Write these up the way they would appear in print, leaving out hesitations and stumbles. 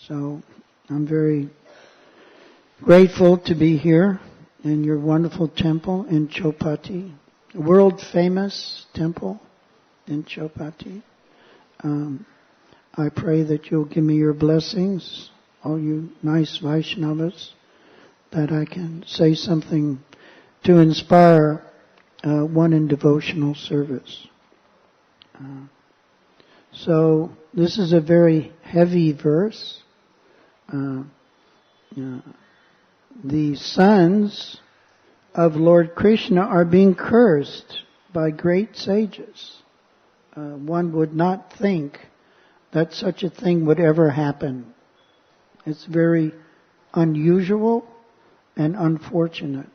So I'm very grateful to be here in your wonderful temple in Chowpatty, a world famous temple in Chowpatty. I pray that you'll give me your blessings, all you nice Vaishnavas, that I can say something to inspire one in devotional service. So this is a very heavy verse. The sons of Lord Krishna are being cursed by great sages. One would not think that such a thing would ever happen. It's very unusual and unfortunate.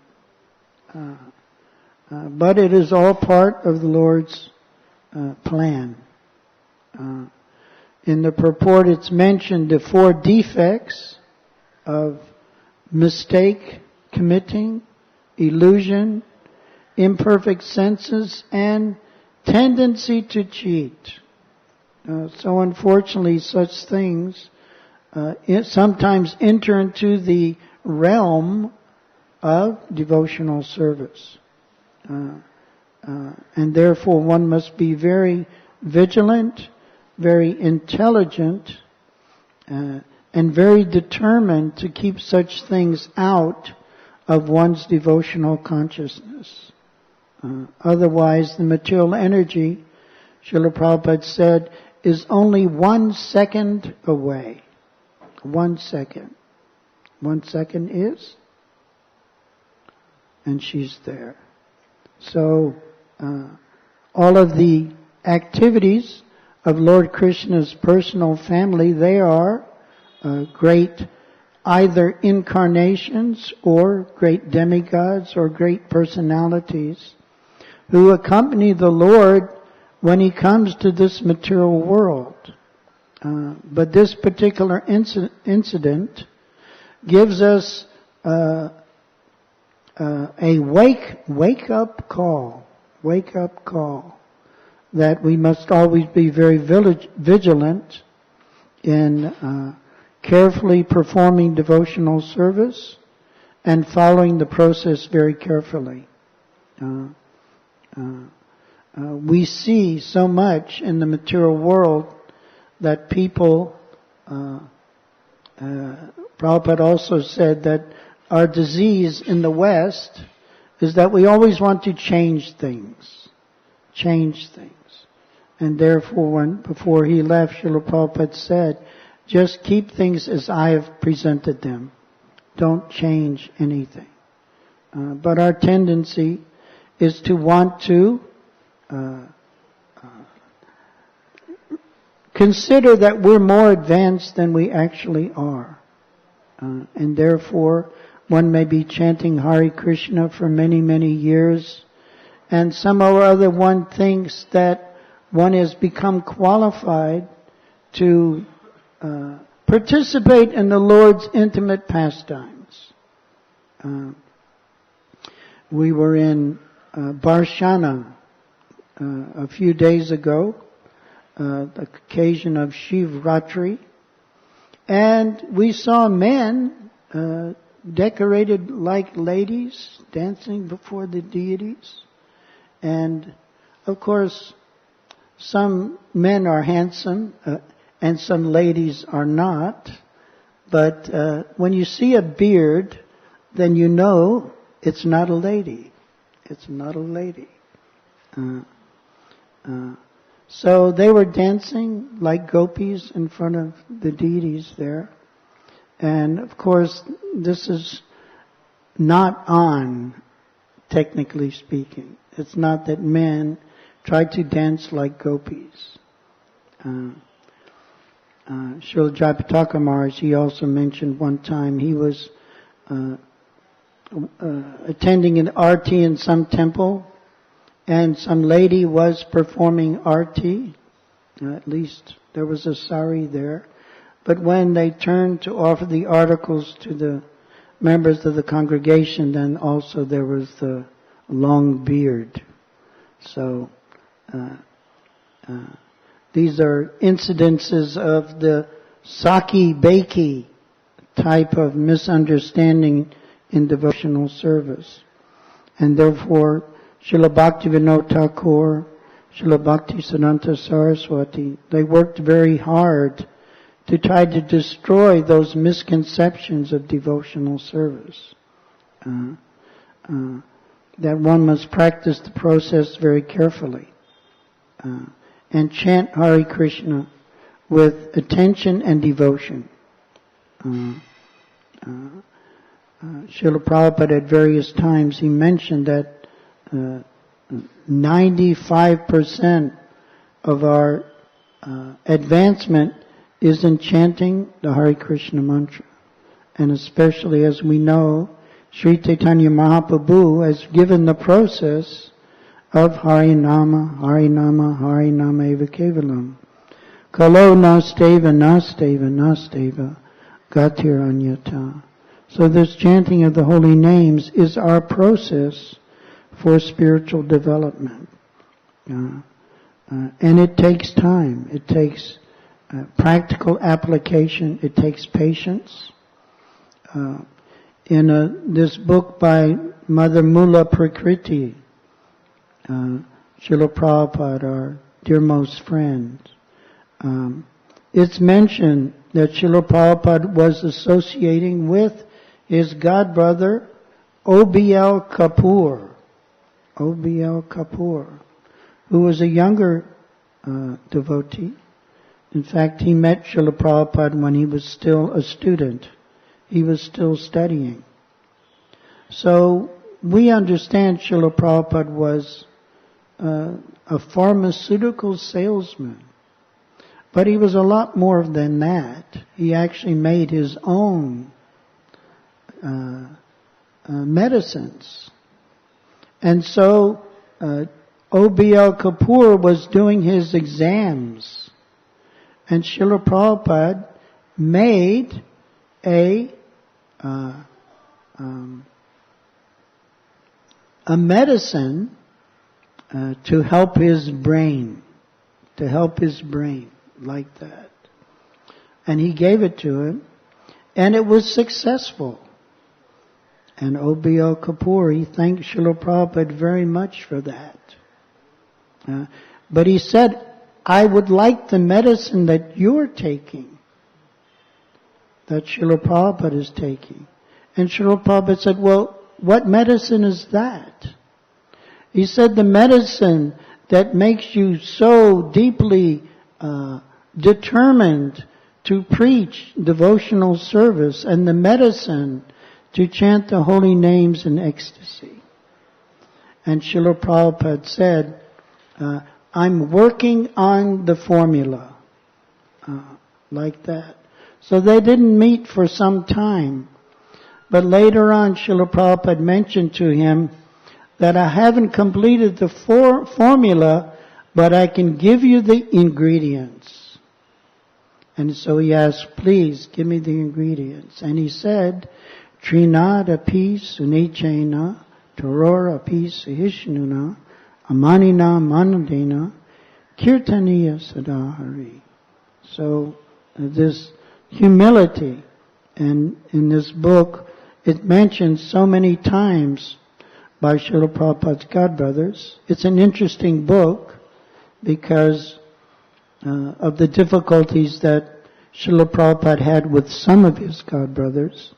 But it is all part of the Lord's plan. In the purport it's mentioned the 4 defects of mistake committing, illusion, imperfect senses, and tendency to cheat. So unfortunately such things sometimes enter into the realm of devotional service. And therefore one must be very vigilant, very intelligent, and very determined to keep such things out of one's devotional consciousness. Otherwise, the material energy, Srila Prabhupada said, is only 1 second away. 1 second. 1 second is, and she's there. So, all of the activities of Lord Krishna's personal family, they are great either incarnations or great demigods or great personalities who accompany the Lord when He comes to this material world. But this particular incident gives us a wake-up call that we must always be very vigilant in carefully performing devotional service and following the process very carefully. We see so much in the material world that people, Prabhupada also said that our disease in the West is that we always want to change things. And therefore, before he left, Srila Prabhupada said, just keep things as I have presented them. Don't change anything. But our tendency is to want to consider that we're more advanced than we actually are. And therefore, one may be chanting Hare Krishna for many, many years, and somehow or other one thinks that one has become qualified to participate in the Lord's intimate pastimes. We were in Barshana a few days ago, the occasion of Shivratri, and we saw men decorated like ladies dancing before the deities. And of course, some men are handsome and some ladies are not. But when you see a beard, then you know it's not a lady. It's not a lady. So they were dancing like gopis in front of the deities there. And of course, this is not on, technically speaking. It's not that men try to dance like gopis. Srila Jayapataka Maharaj, he also mentioned one time he was attending an arti in some temple, and some lady was performing arti. At least there was a sari there. But when they turned to offer the articles to the members of the congregation, then also there was the long beard. So these are incidences of the Saki Baki type of misunderstanding in devotional service. And therefore, Srila Bhaktivinoda Thakur, Srila Bhaktisiddhanta Saraswati, they worked very hard to try to destroy those misconceptions of devotional service. That one must practice the process very carefully. And chant Hare Krishna with attention and devotion. Srila Prabhupada at various times, he mentioned that 95% of our advancement is in chanting the Hare Krishna mantra. And especially as we know, Sri Chaitanya Mahaprabhu has given the process of Harinama, Harinama, Harinama eva kevalam. Kalo nasteva, nasteva, nasteva, gatiranyata. So this chanting of the holy names is our process for spiritual development. And it takes time. It takes practical application. It takes patience. In this book by Mother Mula Prakriti, Srila Prabhupada, our dearmost friend, it's mentioned that Srila Prabhupada was associating with his godbrother O.B.L. Kapoor, who was a younger devotee. In fact, he met Srila Prabhupada when he was still a student. He was still studying. So we understand Srila Prabhupada was a pharmaceutical salesman. But he was a lot more than that. He actually made his own medicines. And so O.B.L. Kapoor was doing his exams. And Srila Prabhupada made a medicine to help his brain, like that. And he gave it to him, and it was successful. And O.B.L. Kapoor, he thanked Srila Prabhupada very much for that. But he said, I would like the medicine that you're taking, that Srila Prabhupada is taking. And Srila Prabhupada said, well, what medicine is that? He said, the medicine that makes you so deeply determined to preach devotional service, and the medicine to chant the holy names in ecstasy. And Srila Prabhupada said, I'm working on the formula, like that. So they didn't meet for some time. But later on, Srila Prabhupada mentioned to him that I haven't completed the formula, but I can give you the ingredients. And so he asked, please give me the ingredients. And he said, Trinad api sunichena, Toror api sahishnuna, Amanina manadena, Kirtaniya sadahari. So this humility, and in this book, it mentions so many times by Srila Prabhupada's godbrothers. It's an interesting book because of the difficulties that Srila Prabhupada had with some of his godbrothers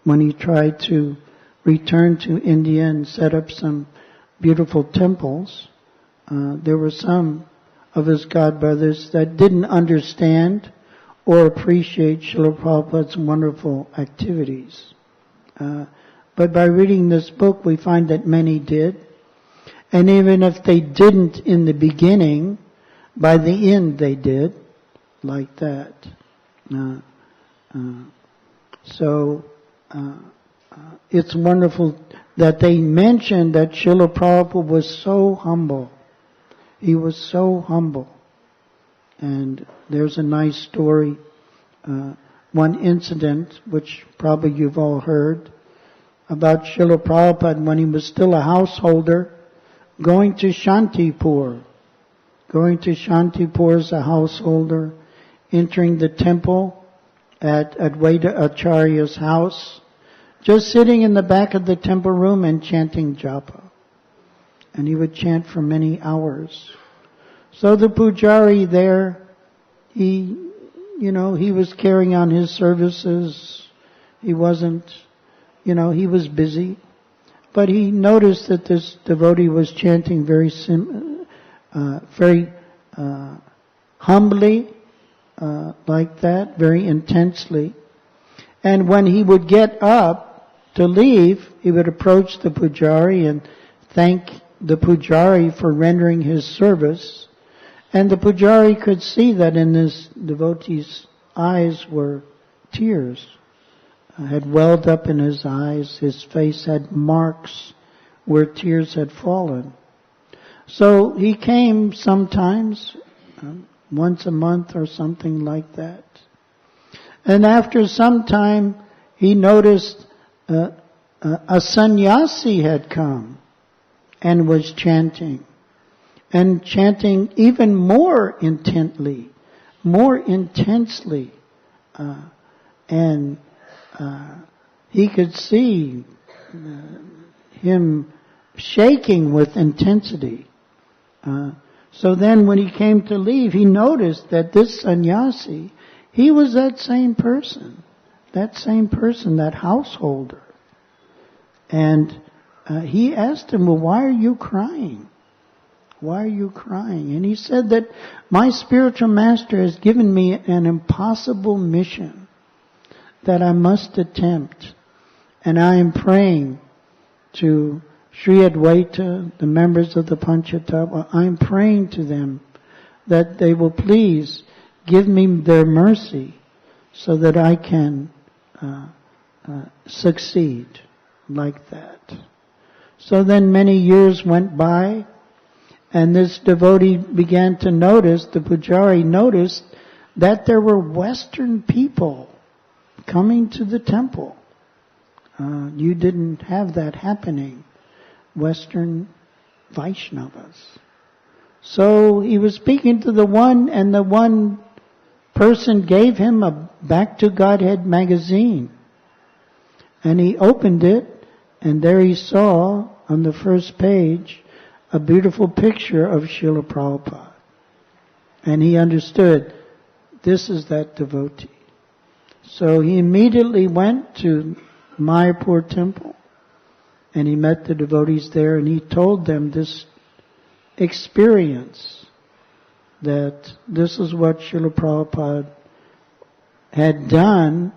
when he tried to return to India and set up some beautiful temples. There were some of his godbrothers that didn't understand or appreciate Srila Prabhupada's wonderful activities. But by reading this book, we find that many did. And even if they didn't in the beginning, by the end they did, like that. So it's wonderful that they mentioned that Srila Prabhupada was so humble. He was so humble. And there's a nice story, one incident, which probably you've all heard, about Srila Prabhupada when he was still a householder, going to Shantipur. Going to Shantipur as a householder, entering the temple at Advaita Acharya's house, just sitting in the back of the temple room and chanting japa. And he would chant for many hours. So the pujari there, he was carrying on his services. He wasn't, he was busy. But he noticed that this devotee was chanting very humbly, like that, very intensely. And when he would get up to leave, he would approach the pujari and thank the pujari for rendering his service. And the pujari could see that in this devotee's eyes were tears, had welled up in his eyes. His face had marks where tears had fallen. So he came sometimes, once a month or something like that. And after some time, he noticed a sannyasi had come and was chanting. And chanting even more intently, more intensely. And he could see him shaking with intensity. So then when he came to leave, he noticed that this sannyasi, he was that same person, that householder. And he asked him, well, why are you crying? Why are you crying? And he said that my spiritual master has given me an impossible mission that I must attempt. And I am praying to Sri Advaita, the members of the Panchatattva, I'm praying to them that they will please give me their mercy so that I can succeed like that. So then many years went by, and this devotee began to notice, the pujari noticed, that there were Western people coming to the temple. You didn't have that happening. Western Vaishnavas. So he was speaking to the one, and the one person gave him a Back to Godhead magazine. And he opened it, and there he saw on the first page a beautiful picture of Srila Prabhupada. And he understood, this is that devotee. So he immediately went to Mayapur temple, and he met the devotees there, and he told them this experience, that this is what Srila Prabhupada had done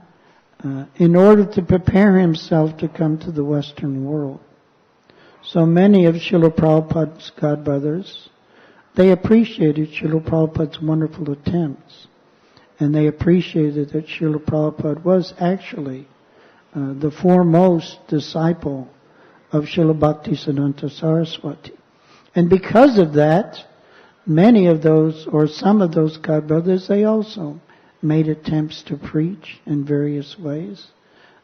in order to prepare himself to come to the Western world. So many of Srila Prabhupada's godbrothers, they appreciated Srila Prabhupada's wonderful attempts. And they appreciated that Srila Prabhupada was actually the foremost disciple of Srila Bhaktisiddhanta Saraswati. And because of that, many of those, or some of those godbrothers, they also made attempts to preach in various ways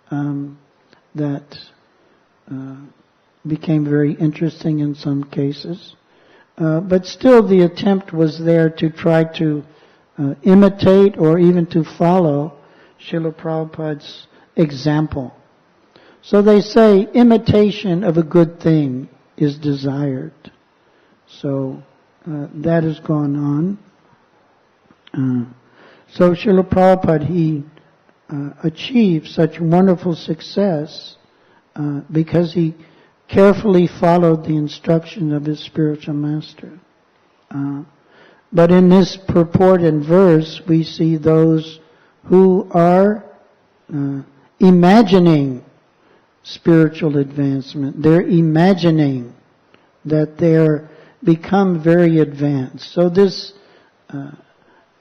that became very interesting in some cases. But still the attempt was there to try to imitate or even to follow Srila Prabhupada's example. So they say imitation of a good thing is desired. So that has gone on. So Srila Prabhupada, he achieved such wonderful success because he carefully followed the instruction of his spiritual master. But in this purport and verse, we see those who are imagining spiritual advancement. They're imagining that they're become very advanced. So this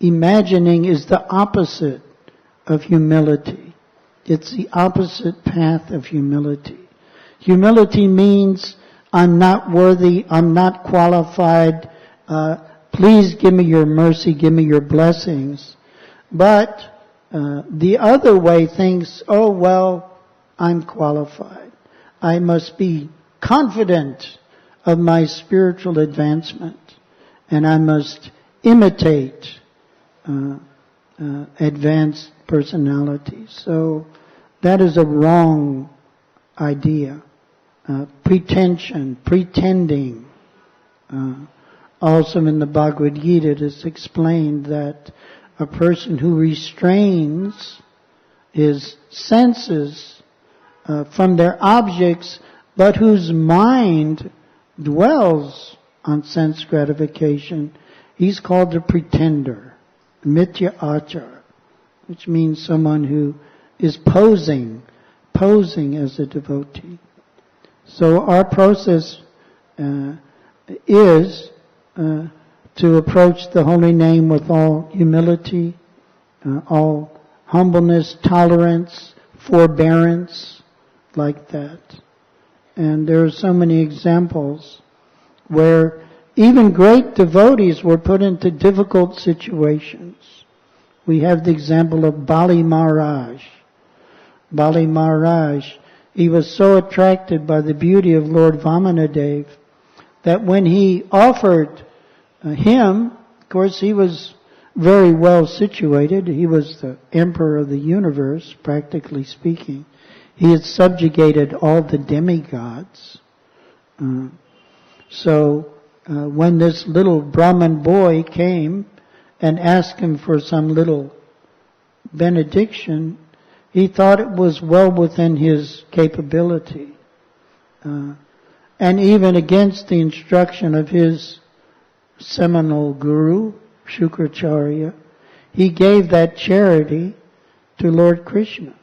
imagining is the opposite of humility. It's the opposite path of humility. Humility means I'm not worthy, I'm not qualified, please give me your mercy, give me your blessings. But the other way thinks, oh well, I'm qualified. I must be confident of my spiritual advancement, and I must imitate advanced personality. So that is a wrong idea. Pretension, pretending. Also in the Bhagavad Gita it is explained that a person who restrains his senses from their objects, but whose mind dwells on sense gratification, he's called a pretender, mithya achar, which means someone who is posing as a devotee. So our process is to approach the holy name with all humility, all humbleness, tolerance, forbearance, like that. And there are so many examples where even great devotees were put into difficult situations. We have the example of Bali Maharaj. Bali Maharaj, he was so attracted by the beauty of Lord Vamanadev that when he offered him, of course he was very well situated. He was the emperor of the universe, practically speaking. He had subjugated all the demigods. So when this little Brahmin boy came and asked him for some little benediction, he thought it was well within his capability. And even against the instruction of his seminal guru, Shukracharya, he gave that charity to Lord Krishna,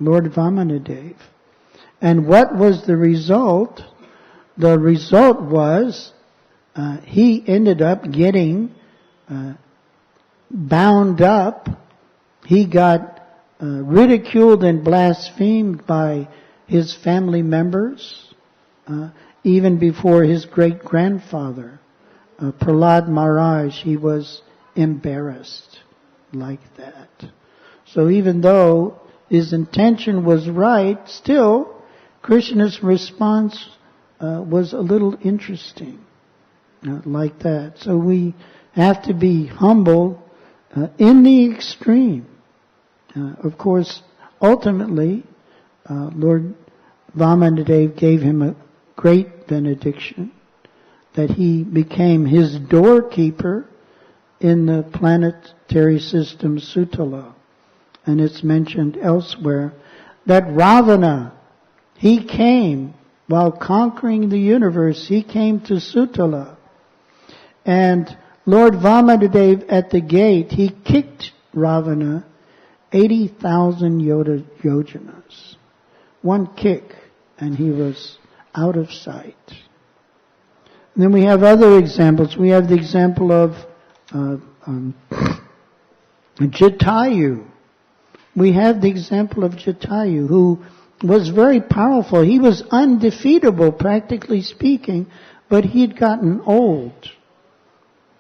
Lord Vamanadev. And what was the result? The result was he ended up getting bound up. He got ridiculed and blasphemed by his family members, even before his great-grandfather, Prahlad Maharaj. He was embarrassed like that. So even though his intention was right, still Krishna's response was a little interesting, like that. So we have to be humble in the extreme. Of course, ultimately, Lord Vamanadev gave him a great benediction that he became his doorkeeper in the planetary system Sutala. And it's mentioned elsewhere that Ravana, he came while conquering the universe, he came to Sutala. And Lord Vamanadev at the gate, he kicked Ravana 80,000 yojanas. One kick, and he was out of sight. And then we have other examples. We have the example of Jatayu. We have the example of Jatayu, who was very powerful. He was undefeatable, practically speaking, but he had gotten old.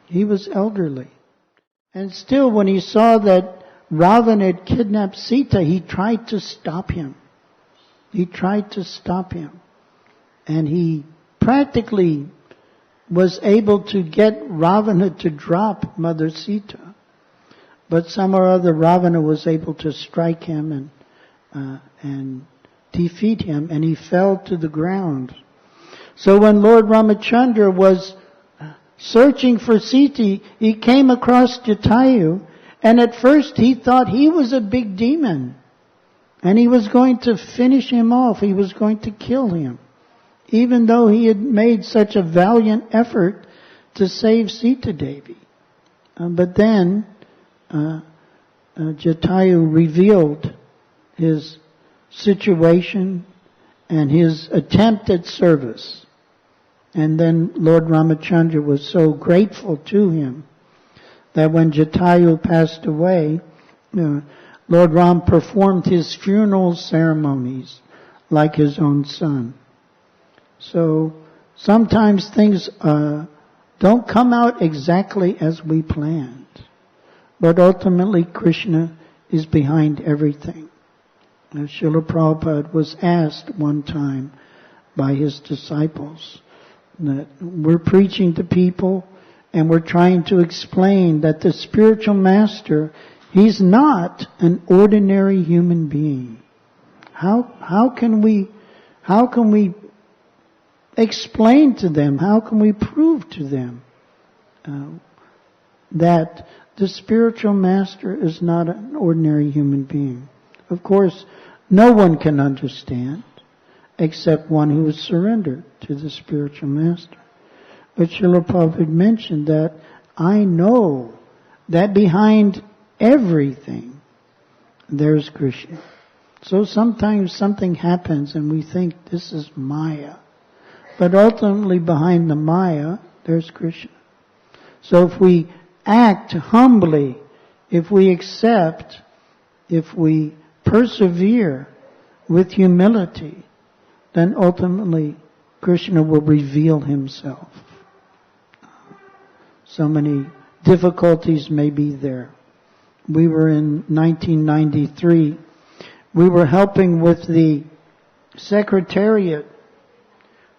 He was elderly. And still, when he saw that Ravana had kidnapped Sita, he tried to stop him. He tried to stop him. And he practically was able to get Ravana to drop Mother Sita. But somehow or other Ravana was able to strike him and defeat him, and he fell to the ground. So when Lord Ramachandra was searching for Sita, he came across Jatayu, and at first he thought he was a big demon, and he was going to finish him off. He was going to kill him, even though he had made such a valiant effort to save Sita Devi. But then Jatayu revealed his situation and his attempt at service. And then Lord Ramachandra was so grateful to him that when Jatayu passed away, Lord Ram performed his funeral ceremonies like his own son. So sometimes things don't come out exactly as we planned. But ultimately Krishna is behind everything. Srila Prabhupada was asked one time by his disciples that we're preaching to people and we're trying to explain that the spiritual master, He's not an ordinary human being. How can we explain to them, how can we prove to them that the spiritual master is not an ordinary human being? Of course, no one can understand except one who is surrendered to the spiritual master. But Srila Prabhupada mentioned that I know that behind everything there's Krishna. So sometimes something happens and we think this is Maya. But ultimately behind the Maya, there's Krishna. So if we act humbly, if we accept, if we persevere with humility, then ultimately Krishna will reveal himself. So many difficulties may be there. We were in 1993. We were helping with the secretariat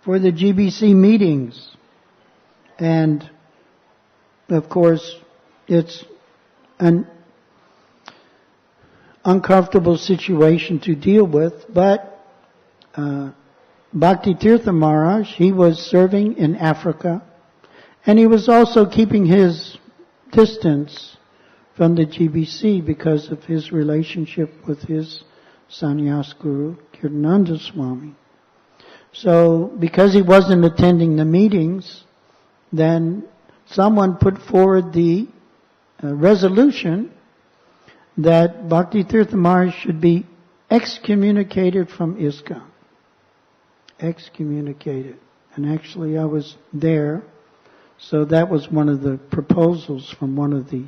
for the GBC meetings. And, of course, it's an uncomfortable situation to deal with, but Bhakti Tirtha Maharaj, he was serving in Africa, and he was also keeping his distance from the GBC because of his relationship with his sannyas guru, Kirtananda Swami. So, because he wasn't attending the meetings, then someone put forward the resolution that Bhakti Tirtha Maharaj should be excommunicated from ISKCON. Excommunicated. And actually I was there, so that was one of the proposals from one of the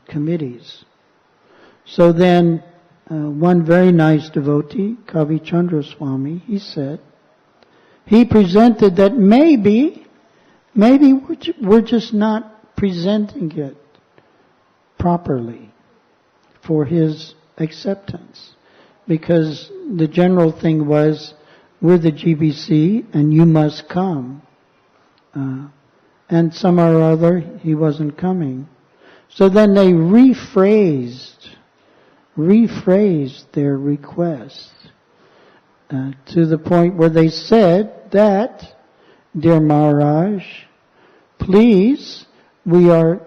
committees. So then, one very nice devotee, Kavi Chandra Swami, he presented that maybe we're just not presenting it properly for his acceptance. Because the general thing was, we're the GBC and you must come. And somehow or other, he wasn't coming. So then they rephrased their request to the point where they said that, Dear Maharaj, please, we are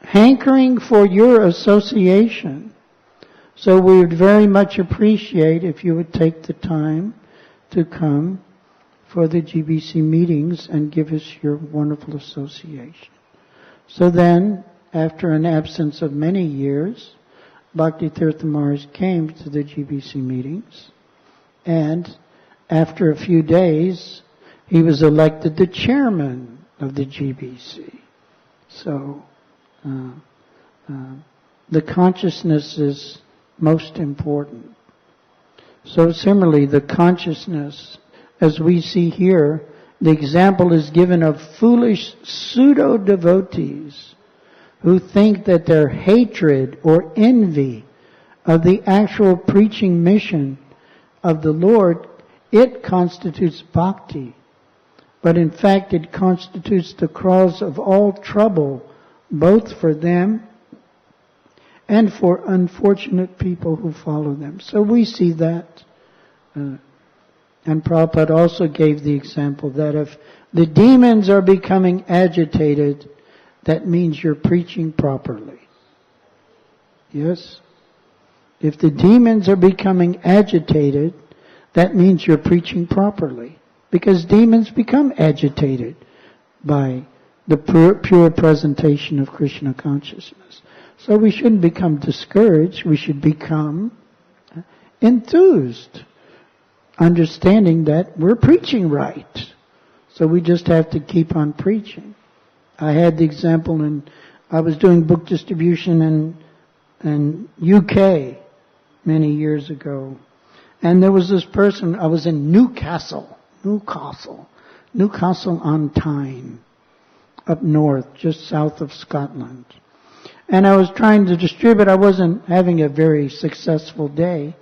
hankering for your association. So we would very much appreciate if you would take the time to come for the GBC meetings and give us your wonderful association. So then, after an absence of many years, Bhakti Tirtha Maharaj came to the GBC meetings, and after a few days, he was elected the chairman of the GBC. So, the consciousness is most important. So similarly, the consciousness, as we see here, the example is given of foolish pseudo-devotees who think that their hatred or envy of the actual preaching mission of the Lord, it constitutes bhakti. But in fact, it constitutes the cause of all trouble, both for them and for unfortunate people who follow them. So we see that. And Prabhupada also gave the example that if the demons are becoming agitated, that means you're preaching properly. Yes? If the demons are becoming agitated, that means you're preaching properly. Because demons become agitated by the pure presentation of Krishna consciousness. So we shouldn't become discouraged. We should become enthused, understanding that we're preaching right. So we just have to keep on preaching. I had the example I was doing book distribution in UK many years ago. And there was this person, I was in Newcastle on Tyne, up north, just south of Scotland. And I was trying to distribute. I wasn't having a very successful day.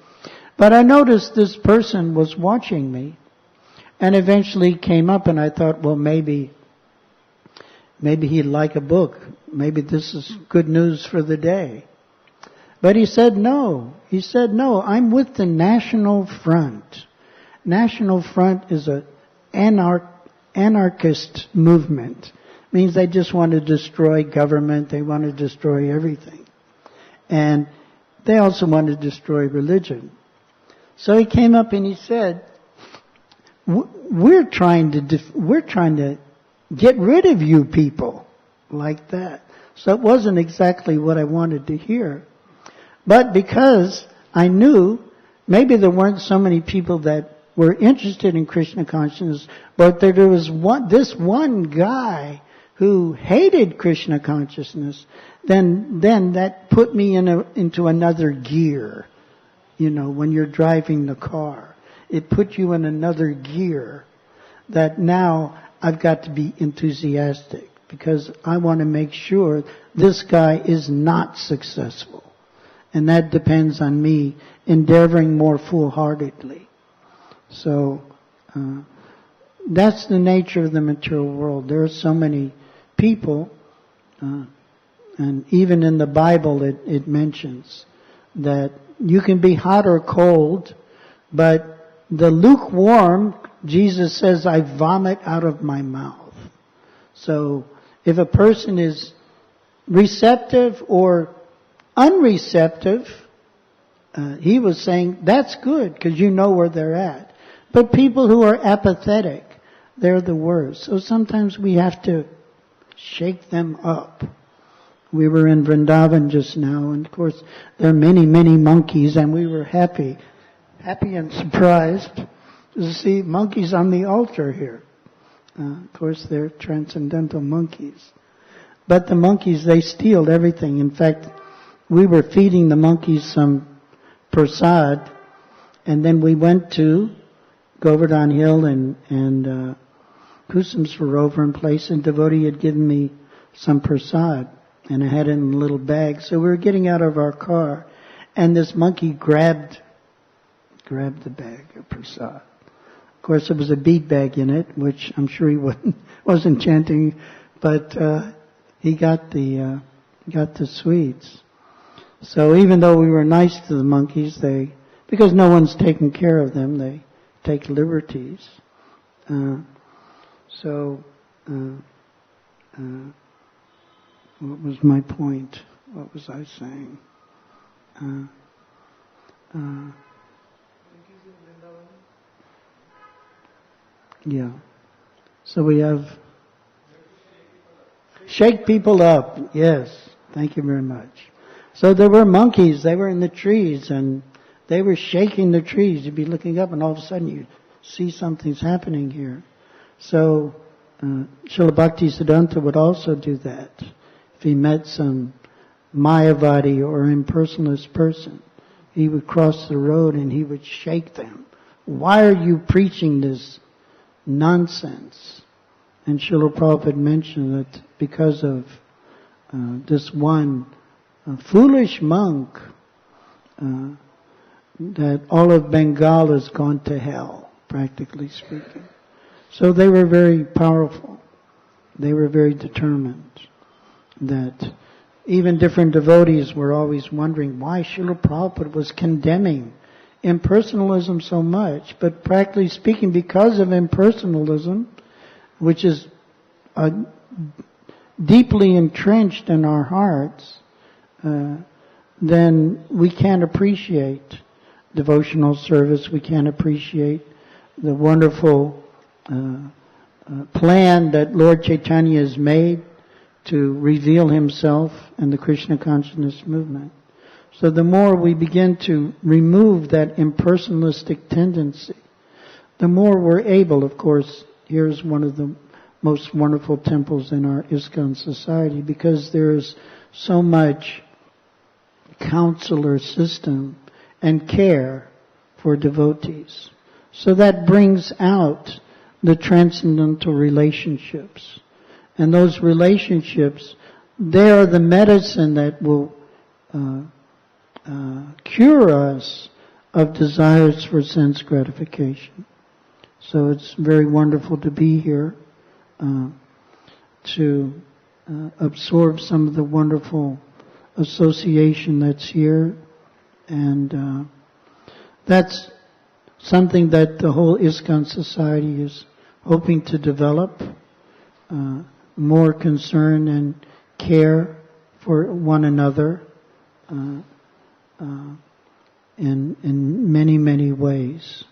But I noticed this person was watching me and eventually came up, and I thought, well, maybe maybe he'd like a book. Maybe this is good news for the day. But he said no. He said no, I'm with the National Front. National Front is an anarchist movement. It means they just want to destroy government. They want to destroy everything. And they also want to destroy religion. So he came up and he said, we're trying to get rid of you people like that. So it wasn't exactly what I wanted to hear. But because I knew maybe there weren't so many people that were interested in Krishna consciousness, but there was this one guy who hated Krishna consciousness, then that put me into another gear. You know, when you're driving the car, it put you in another gear that now I've got to be enthusiastic because I want to make sure this guy is not successful. And that depends on me endeavoring more full-heartedly. So, that's the nature of the material world. There are so many people, and even in the Bible it mentions that you can be hot or cold, but the lukewarm, Jesus says, I vomit out of my mouth. So, if a person is receptive or unreceptive, he was saying, that's good, because you know where they're at. But people who are apathetic, they're the worst. So sometimes we have to shake them up. We were in Vrindavan just now, and of course there are many, many monkeys, and we were happy and surprised to see monkeys on the altar here. Of course they're transcendental monkeys. But the monkeys, they steal everything. In fact, we were feeding the monkeys some prasad, and then we went to Govardhan Hill and Kusum Sarovar in place, and devotee had given me some prasad, and I had it in a little bag. So we were getting out of our car, and this monkey grabbed the bag of prasad. Of course, there was a bead bag in it, which I'm sure he wasn't chanting, but he got the sweets. So even though we were nice to the monkeys, because no one's taking care of them, they take liberties. What was my point? What was I saying? Yeah. So we have shake people up. Yes. Thank you very much. So there were monkeys. They were in the trees and they were shaking the trees. You'd be looking up and all of a sudden you see something's happening here. So Srila Bhaktisiddhanta would also do that. If he met some Mayavadi or impersonalist person, he would cross the road and he would shake them. Why are you preaching this nonsense? And Srila Prabhupada mentioned that because of this one foolish monk, that all of Bengal has gone to hell, practically speaking. So they were very powerful. They were very determined. That even different devotees were always wondering why Srila Prabhupada was condemning impersonalism so much. But practically speaking, because of impersonalism, which is deeply entrenched in our hearts, then we can't appreciate devotional service. We can't appreciate the wonderful plan that Lord Chaitanya has made to reveal himself in the Krishna consciousness movement. So the more we begin to remove that impersonalistic tendency, the more we're able, of course, here's one of the most wonderful temples in our ISKCON society, because there's so much counselor system and care for devotees. So that brings out the transcendental relationships. And those relationships, they are the medicine that will cure us of desires for sense gratification. So it's very wonderful to be here, to absorb some of the wonderful association that's here. And that's something that the whole ISKCON society is hoping to develop, more concern and care for one another in many, many ways.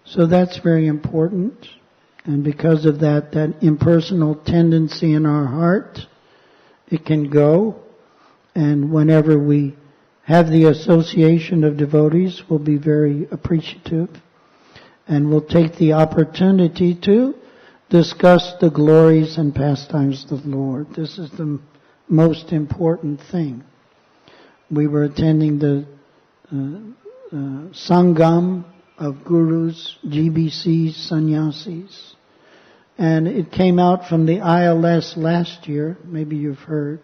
So that's very important. And because of that, that impersonal tendency in our heart, it can go. And whenever we have the association of devotees, we'll be very appreciative. And we'll take the opportunity to discuss the glories and pastimes of the Lord. This is the most important thing. We were attending the Sangam of Gurus, GBCs, Sannyasis. And it came out from the ILS last year, maybe you've heard,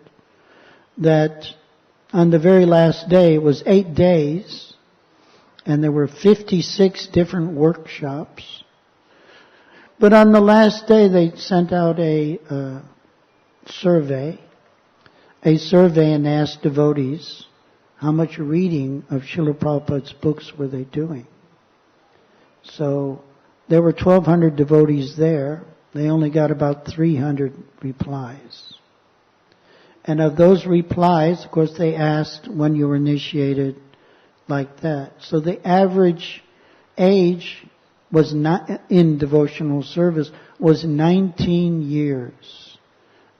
that on the very last day, it was 8 days, and there were 56 different workshops. But on the last day, they sent out a survey and asked devotees how much reading of Srila Prabhupada's books were they doing. So there were 1,200 devotees there. They only got about 300 replies. And of those replies, of course, they asked when you were initiated, like that. So the average age was not in devotional service was 19 years.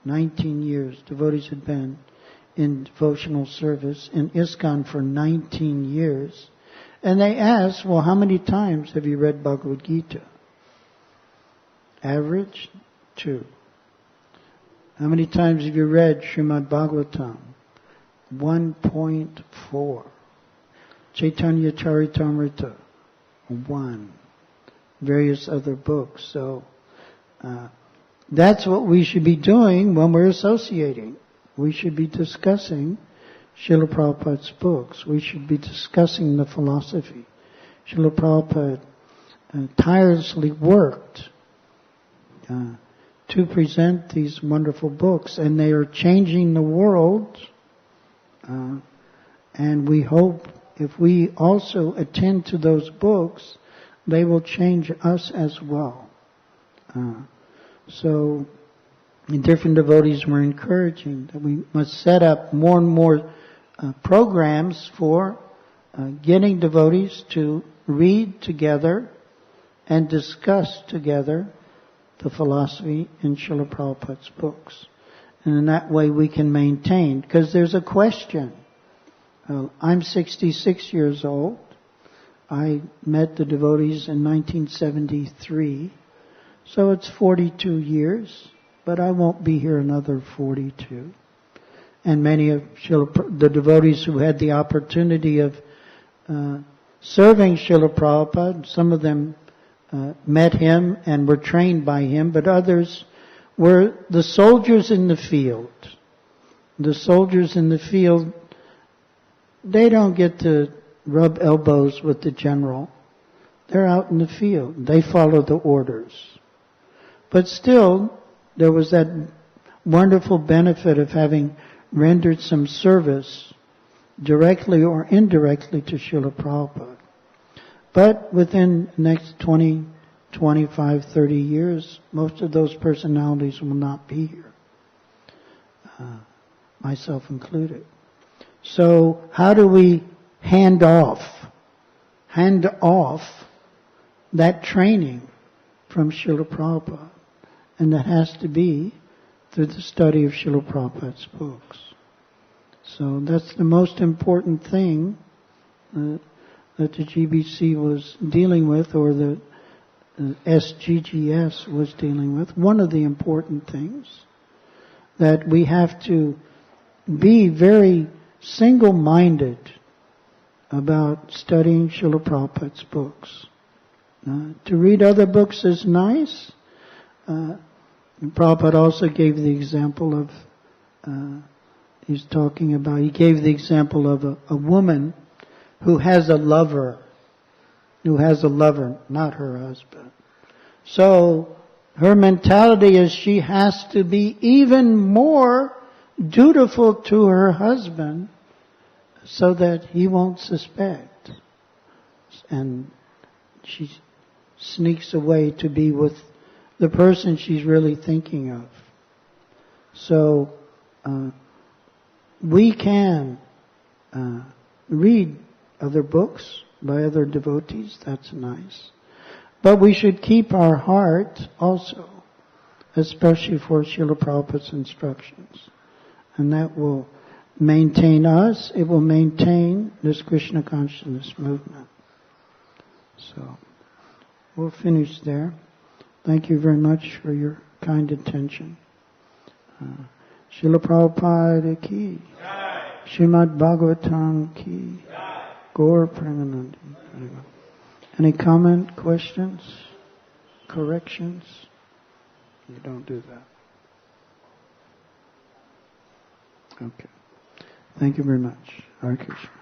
19 years. Devotees had been in devotional service in ISKCON for 19 years. And they asked, well, how many times have you read Bhagavad Gita? Average, 2. How many times have you read Srimad Bhagavatam? 1.4. Chaitanya Charitamrita, 1. Various other books. So that's what we should be doing when we're associating. We should be discussing Srila Prabhupada's books. We should be discussing the philosophy. Srila Prabhupada tirelessly worked to present these wonderful books, and they are changing the world. And we hope if we also attend to those books, they will change us as well. So different devotees were encouraging that we must set up more and more programs for getting devotees to read together and discuss together the philosophy in Srila Prabhupada's books. And in that way we can maintain, because there's a question. I'm 66 years old. I met the devotees in 1973. So it's 42 years, but I won't be here another 42. And many of the devotees who had the opportunity of serving Srila Prabhupada, some of them met him and were trained by him, but others were the soldiers in the field. The soldiers in the field, they don't get to rub elbows with the general. They're out in the field. They follow the orders. But still, there was that wonderful benefit of having rendered some service directly or indirectly to Srila Prabhupada. But within the next 20, 25, 30 years, most of those personalities will not be here. Myself included. So how do we hand off that training from Srila Prabhupada? And that has to be through the study of Srila Prabhupada's books. So that's the most important thing that the GBC was dealing with, or the SGGS was dealing with. One of the important things that we have to be very single-minded about studying Srila Prabhupada's books. To read other books is nice. Prabhupada also gave the example of, he gave the example of a woman who has a lover, not her husband. So her mentality is she has to be even more dutiful to her husband so that he won't suspect. And she sneaks away to be with the person she's really thinking of. So, we can read other books by other devotees, that's nice. But we should keep our heart also, especially for Srila Prabhupada's instructions. And that will maintain us, it will maintain this Krishna consciousness movement. So, we'll finish there. Thank you very much for your kind attention. Srila Prabhupada ki, Srimad Bhagavatam ki, Gaur Premanandi. Any comment, questions, corrections? You don't do that. Okay. Thank you very much. Hare Krishna.